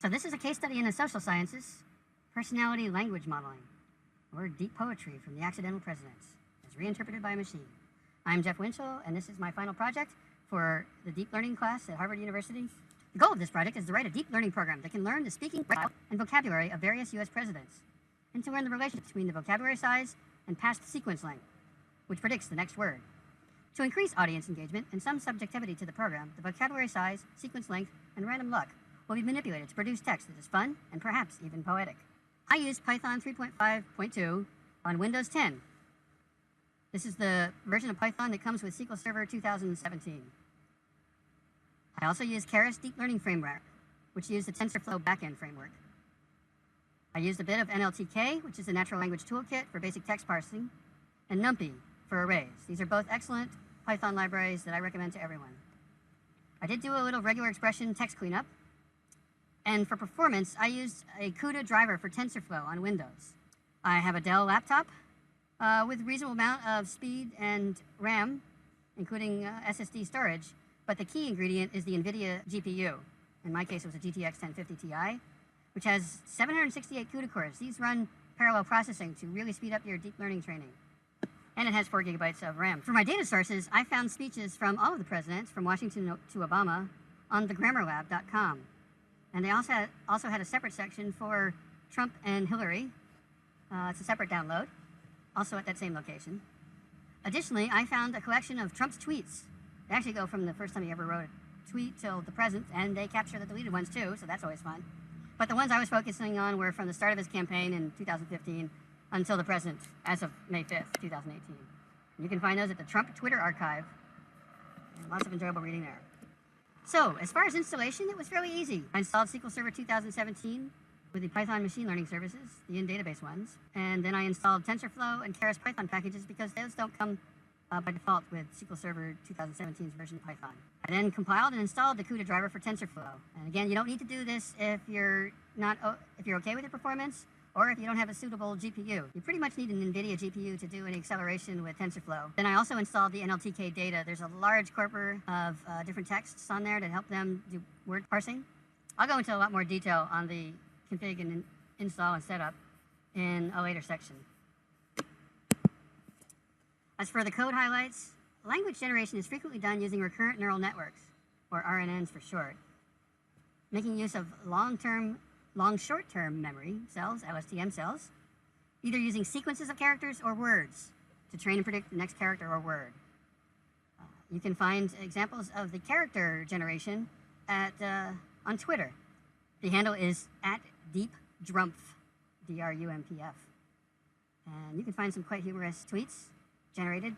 So this is a case study in the social sciences, personality language modeling, or deep poetry from the accidental presidents, as reinterpreted by a machine. I'm Jeff Winchell, and this is my final project for the deep learning class at Harvard University. The goal of this project is to write a deep learning program that can learn the speaking style and vocabulary of various U.S. presidents, and to learn the relationship between the vocabulary size and past sequence length, which predicts the next word. To increase audience engagement and some subjectivity to the program, the vocabulary size, sequence length, and random luck will be manipulated to produce text that is fun and perhaps even poetic. I used Python 3.5.2 on Windows 10. This is the version of Python that comes with SQL Server 2017. I also used Keras Deep Learning Framework, which used the TensorFlow backend framework. I used a bit of NLTK, which is a natural language toolkit for basic text parsing, and NumPy for arrays. These are both excellent Python libraries that I recommend to everyone. I did do a little regular expression text cleanup, and for performance, I used a CUDA driver for TensorFlow on Windows. I have a Dell laptop with a reasonable amount of speed and RAM, including SSD storage, but the key ingredient is the NVIDIA GPU. In my case, it was a GTX 1050 Ti, which has 768 CUDA cores. These run parallel processing to really speed up your deep learning training. And it has 4 gigabytes of RAM. For my data sources, I found speeches from all of the presidents, from Washington to Obama, on thegrammarlab.com. And they also had a separate section for Trump and Hillary. It's a separate download, also at that same location. Additionally, I found a collection of Trump's tweets. They actually go from the first time he ever wrote a tweet till the present, and they capture the deleted ones too, so that's always fun. But the ones I was focusing on were from the start of his campaign in 2015 until the present, as of May 5th, 2018. You can find those at the Trump Twitter archive. And lots of enjoyable reading there. So, as far as installation, it was fairly easy. I installed SQL Server 2017 with the Python machine learning services, the in-database ones, and then I installed TensorFlow and Keras Python packages because those don't come by default with SQL Server 2017's version of Python. I then compiled and installed the CUDA driver for TensorFlow. And again, you don't need to do this if you're okay with the performance, or if you don't have a suitable GPU. You pretty much need an NVIDIA GPU to do any acceleration with TensorFlow. Then I also installed the NLTK data. There's a large corpus of different texts on there to help them do word parsing. I'll go into a lot more detail on the config and install and setup in a later section. As for the code highlights, language generation is frequently done using recurrent neural networks, or RNNs for short, making use of long short-term memory cells, LSTM cells, either using sequences of characters or words to train and predict the next character or word. You can find examples of the character generation on Twitter. The handle is @DeepDrumpf, DRUMPF. And you can find some quite humorous tweets generated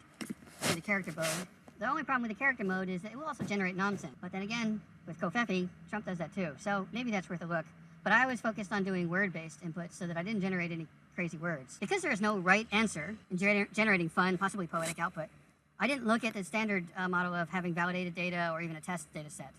in the character mode. The only problem with the character mode is that it will also generate nonsense. But then again, with Covfefe, Trump does that too. So maybe that's worth a look. But I was focused on doing word-based inputs so that I didn't generate any crazy words. Because there is no right answer in generating fun, possibly poetic output, I didn't look at the standard model of having validated data or even a test data set.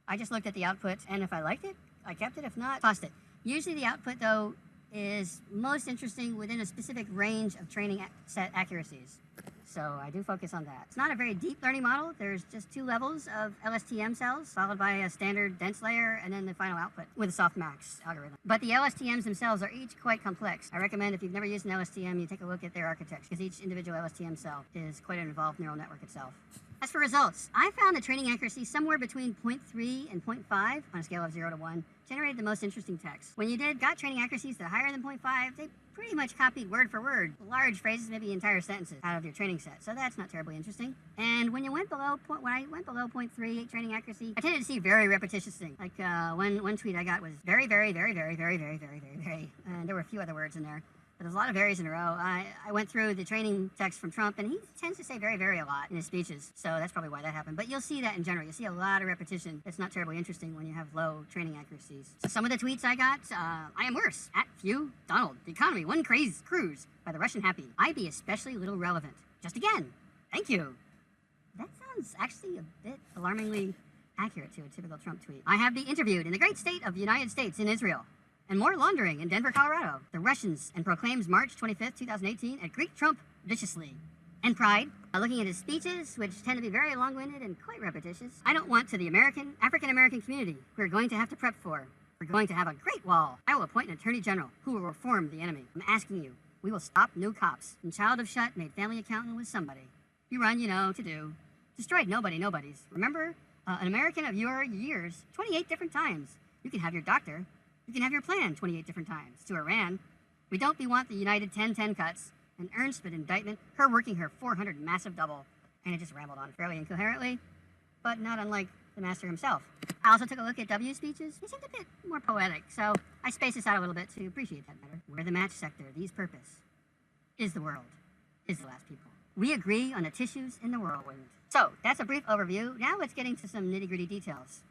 I just looked at the output, and if I liked it, I kept it. If not, tossed it. Usually the output, though, is most interesting within a specific range of training set accuracies. So I do focus on that. It's not a very deep learning model. There's just 2 levels of LSTM cells, followed by a standard dense layer, and then the final output with a softmax algorithm. But the LSTMs themselves are each quite complex. I recommend if you've never used an LSTM, you take a look at their architecture, because each individual LSTM cell is quite an involved neural network itself. As for results, I found the training accuracy somewhere between 0.3 and 0.5 on a scale of 0 to 1 generated the most interesting text. When you got training accuracies that are higher than 0.5, they pretty much copied word for word large phrases, maybe entire sentences out of your training set. So that's not terribly interesting. And when I went below 0.3 training accuracy, I tended to see very repetitious things. Like one tweet I got was very, very, very, very, very, very, very, very, very, and there were a few other words in there. But there's a lot of varies in a row. I went through the training text from Trump, and he tends to say very, very a lot in his speeches. So that's probably why that happened. But you'll see that in general. You'll see a lot of repetition. It's not terribly interesting when you have low training accuracies. So some of the tweets I got, I am worse. @Few Donald. The economy. One cruise by the Russian Happy. I be especially little relevant. Just again. Thank you. That sounds actually a bit alarmingly accurate to a typical Trump tweet. I have been interviewed in the great state of the United States in Israel. And more laundering in Denver, Colorado. The Russians, and proclaims March 25th, 2018 at Greek Trump viciously. And Pride, looking at his speeches, which tend to be very long-winded and quite repetitious. I don't want to the African-American community we're going to have to prep for. We're going to have a great wall. I will appoint an attorney general who will reform the enemy. I'm asking you. We will stop new cops. And Child of Shut made family accountant with somebody. You run, to do. Destroyed nobodies. Remember, an American of your years, 28 different times. You can have your doctor. You can have your plan 28 different times. To Iran, we don't want the United 10-10 cuts, an Ernstford indictment, her working her 400 massive double. And it just rambled on fairly incoherently, but not unlike the master himself. I also took a look at W's speeches. He seemed a bit more poetic, so I spaced this out a little bit to appreciate that better. We're the match sector, these purpose. Is the world. Is the last people. We agree on the tissues in the whirlwind. So, that's a brief overview. Now let's get into some nitty-gritty details.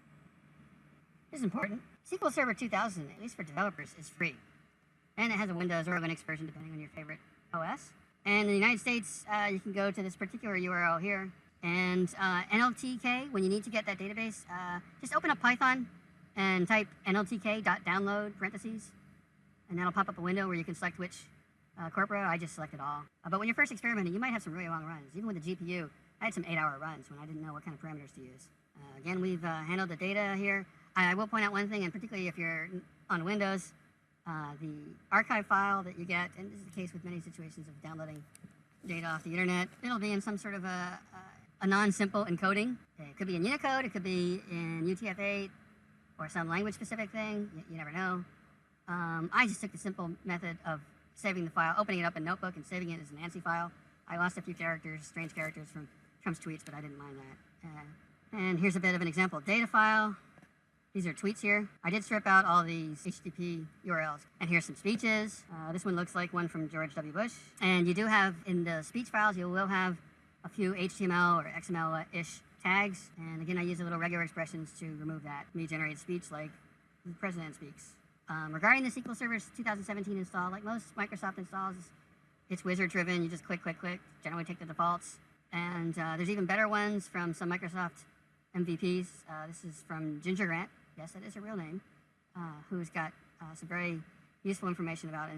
This is important. SQL Server 2000, at least for developers, is free. And it has a Windows or a Linux version, depending on your favorite OS. And in the United States, you can go to this particular URL here. And NLTK, when you need to get that database, just open up Python and type nltk.download parentheses. And that'll pop up a window where you can select which corpora. I just selected all. But when you're first experimenting, you might have some really long runs. Even with the GPU, I had some 8-hour runs when I didn't know what kind of parameters to use. Again, we've handled the data here. I will point out one thing, and particularly if you're on Windows, the archive file that you get, and this is the case with many situations of downloading data off the internet, it'll be in some sort of a non-simple encoding. It could be in Unicode, it could be in UTF-8, or some language-specific thing. You never know. I just took the simple method of saving the file, opening it up in Notebook and saving it as an ANSI file. I lost a few characters, strange characters from Trump's tweets, but I didn't mind that. And here's a bit of an example. Data file. These are tweets here. I did strip out all these HTTP URLs. And here's some speeches. This one looks like one from George W. Bush. And you do have, in the speech files, you will have a few HTML or XML-ish tags. And again, I use a little regular expressions to remove that. Me generate speech like the president speaks. Regarding the SQL Server 2017 install, like most Microsoft installs, it's wizard-driven. You just click, generally take the defaults. And there's even better ones from some Microsoft MVPs. This is from Ginger Grant. Yes, that is her real name. Who's got some very useful information about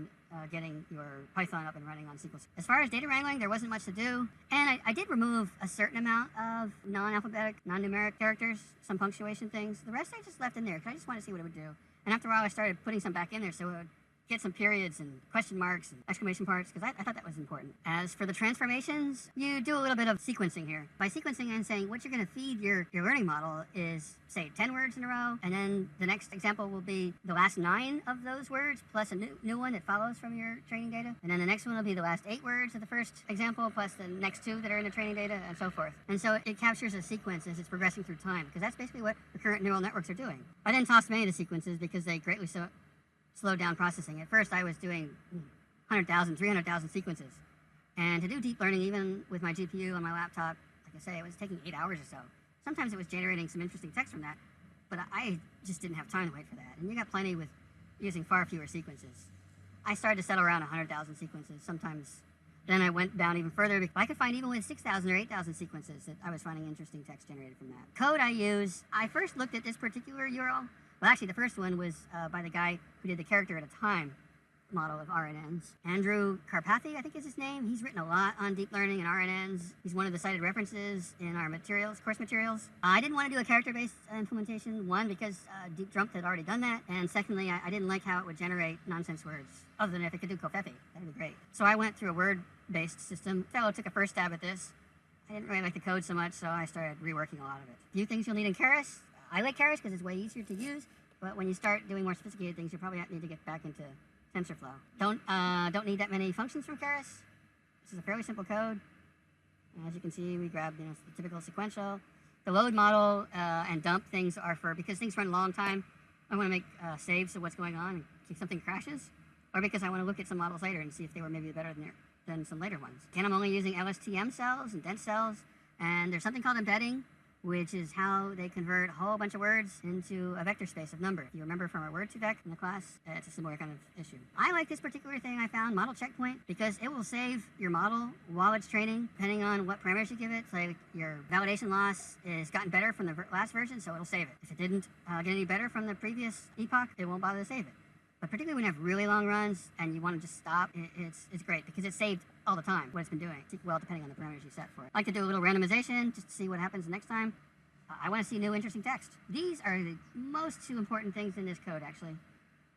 getting your Python up and running on SQL. As far as data wrangling, there wasn't much to do. And I did remove a certain amount of non-alphabetic, non-numeric characters, some punctuation things. The rest I just left in there because I just wanted to see what it would do. And after a while, I started putting some back in there so it would get some periods and question marks and exclamation marks, because I thought that was important. As for the transformations, you do a little bit of sequencing here. By sequencing, I'm saying what you're going to feed your learning model is, say, 10 words in a row, and then the next example will be the last 9 of those words, plus a new one that follows from your training data. And then the next one will be the last 8 words of the first example, plus the next 2 that are in the training data, and so forth. And so it captures a sequence as it's progressing through time, because that's basically what the current neural networks are doing. I then tossed many of the sequences because they greatly slowed down processing. At first, I was doing 100,000, 300,000 sequences. And to do deep learning, even with my GPU on my laptop, like I say, it was taking 8 hours or so. Sometimes it was generating some interesting text from that, but I just didn't have time to wait for that. And you got plenty with using far fewer sequences. I started to settle around 100,000 sequences. Sometimes then I went down even further. I could find even with 6,000 or 8,000 sequences that I was finding interesting text generated from that. Code I use, I first looked at this particular URL. Well, actually, the first one was by the guy who did the character at a time model of RNNs. Andrew Karpathy, I think is his name. He's written a lot on deep learning and RNNs. He's one of the cited references in our course materials. I didn't want to do a character-based implementation, one, because Deep Jump had already done that, and secondly, I didn't like how it would generate nonsense words, other than if it could do Covfefe. That would be great. So I went through a word-based system. Fellow took a first stab at this. I didn't really like the code so much, so I started reworking a lot of it. A few things you'll need in Keras. I like Keras because it's way easier to use, but when you start doing more sophisticated things, you probably need to get back into TensorFlow. Don't need that many functions from Keras. This is a fairly simple code. As you can see, we grabbed the typical sequential. The load model and dump things are for, because things run a long time, I want to make saves of what's going on in case something crashes, or because I want to look at some models later and see if they were maybe better than some later ones. Again, I'm only using LSTM cells and dense cells, and there's something called embedding, which is how they convert a whole bunch of words into a vector space of number. If you remember from our Word2Vec in the class, it's a similar kind of issue. I like this particular thing I found, model checkpoint, because it will save your model while it's training, depending on what parameters you give it. So like your validation loss is gotten better from the last version, so it'll save it. If it didn't get any better from the previous epoch, it won't bother to save it. But particularly when you have really long runs and you want to just stop, it's great because it's saved all the time what it's been doing, well, depending on the parameters you set for it. I like to do a little randomization just to see what happens next time. I want to see new interesting text. These are the most two important things in this code, actually.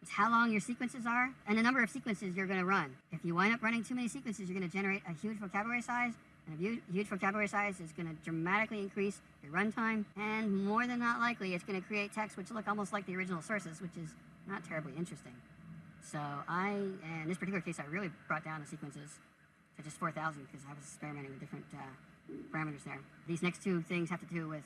It's how long your sequences are and the number of sequences you're going to run. If you wind up running too many sequences, you're going to generate a huge vocabulary size, and a huge vocabulary size is going to dramatically increase your runtime, and more than not likely, it's going to create text which look almost like the original sources, which is not terribly interesting. So in this particular case, I really brought down the sequences to just 4,000 because I was experimenting with different parameters there. These next two things have to do with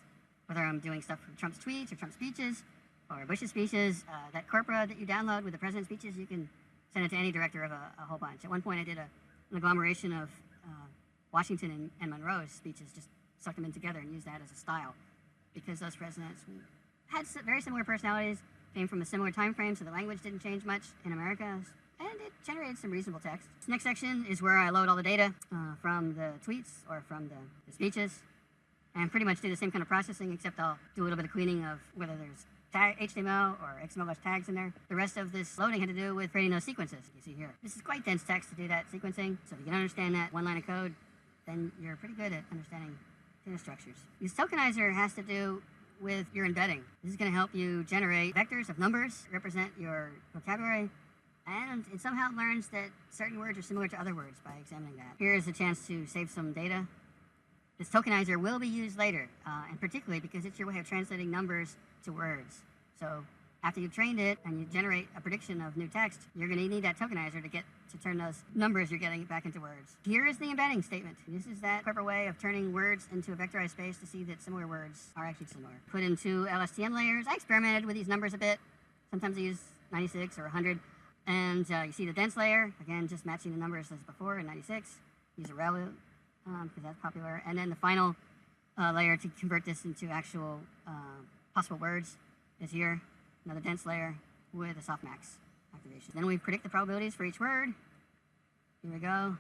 whether I'm doing stuff from Trump's tweets or Trump's speeches or Bush's speeches. That corpora that you download with the president's speeches, you can send it to any director of a whole bunch. At one point, I did an agglomeration of Washington and Monroe's speeches, just sucked them in together and used that as a style because those presidents had very similar personalities, came from a similar time frame, so the language didn't change much in America, and it generated some reasonable text. This next section is where I load all the data from the tweets or from the speeches, and pretty much do the same kind of processing, except I'll do a little bit of cleaning of whether there's HTML or XML tags in there. The rest of this loading had to do with creating those sequences you see here. This is quite dense text to do that sequencing, so if you can understand that one line of code, then you're pretty good at understanding data structures. This tokenizer has to do with your embedding. This is going to help you generate vectors of numbers that represent your vocabulary, and it somehow learns that certain words are similar to other words by examining that. Here is a chance to save some data. This tokenizer will be used later, and particularly because it's your way of translating numbers to words. So after you've trained it and you generate a prediction of new text, you're going to need that tokenizer to turn those numbers you're getting back into words. Here is the embedding statement. This is that clever way of turning words into a vectorized space to see that similar words are actually similar. Put in 2 LSTM layers. I experimented with these numbers a bit. Sometimes I use 96 or 100. And you see the dense layer, again, just matching the numbers as before in 96. Use a ReLU because that's popular. And then the final layer to convert this into actual possible words is here. Another dense layer with a softmax activation. Then we predict the probabilities for each word. Here we go.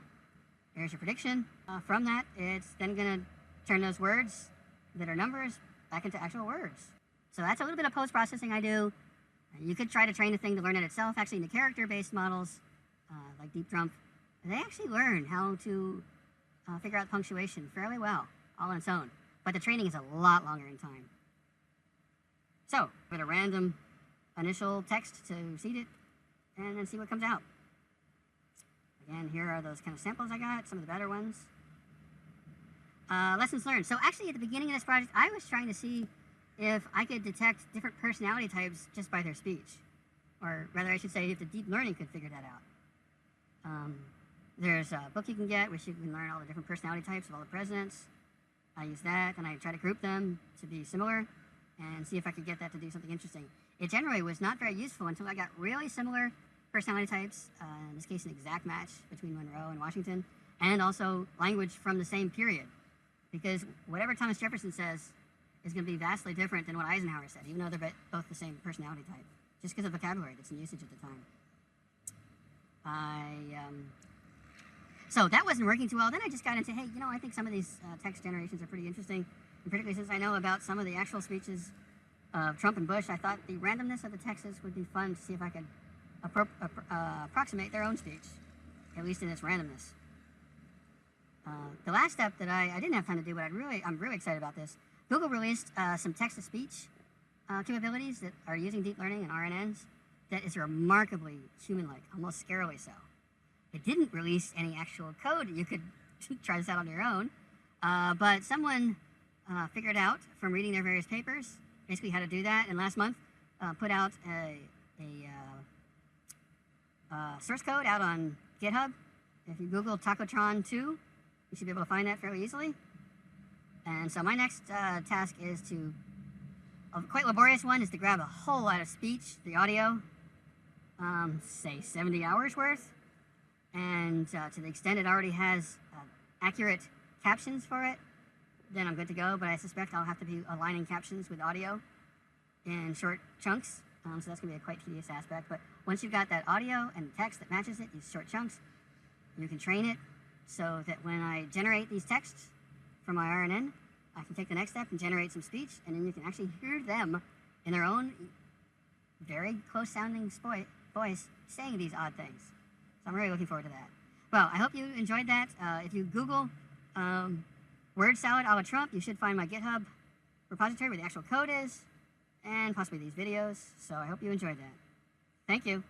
There's your prediction. From that, it's then going to turn those words that are numbers back into actual words. So that's a little bit of post-processing I do. You could try to train the thing to learn it itself. Actually, in the character-based models, like Deep Trump, they actually learn how to figure out punctuation fairly well, all on its own. But the training is a lot longer in time. So, put a random initial text to seed it, and then see what comes out. Again, here are those kind of samples I got, some of the better ones. Lessons learned. So actually, at the beginning of this project, I was trying to see if I could detect different personality types just by their speech. Or rather, I should say, if the deep learning could figure that out. There's a book you can get, which you can learn all the different personality types of all the presidents. I use that, and I try to group them to be similar, and see if I could get that to do something interesting. It generally was not very useful until I got really similar personality types, in this case an exact match between Monroe and Washington, and also language from the same period. Because whatever Thomas Jefferson says is going to be vastly different than what Eisenhower said, even though they're both the same personality type, just because of vocabulary that's in usage at the time. So that wasn't working too well. Then I just got into, hey, I think some of these text generations are pretty interesting. And particularly since I know about some of the actual speeches of Trump and Bush, I thought the randomness of the texts would be fun to see if I could approximate their own speech, at least in its randomness. The last step that I didn't have time to do, but I'm really excited about this. Google released some text-to-speech capabilities that are using deep learning and RNNs that is remarkably human-like, almost scarily so. It didn't release any actual code. You could try this out on your own, but someone figured out from reading their various papers basically how to do that, and last month put out a source code out on GitHub. If you Google Tacotron 2, you should be able to find that fairly easily. And so my next task is a quite laborious one, is to grab a whole lot of speech, the audio, say 70 hours worth, and to the extent it already has accurate captions for it, then I'm good to go, but I suspect I'll have to be aligning captions with audio in short chunks, so that's going to be a quite tedious aspect. But once you've got that audio and text that matches it, these short chunks, you can train it so that when I generate these texts from my RNN, I can take the next step and generate some speech, and then you can actually hear them in their own very close-sounding voice saying these odd things. So I'm really looking forward to that. Well, I hope you enjoyed that. If you Google word salad a la Trump, you should find my GitHub repository where the actual code is, and possibly these videos. So I hope you enjoyed that. Thank you.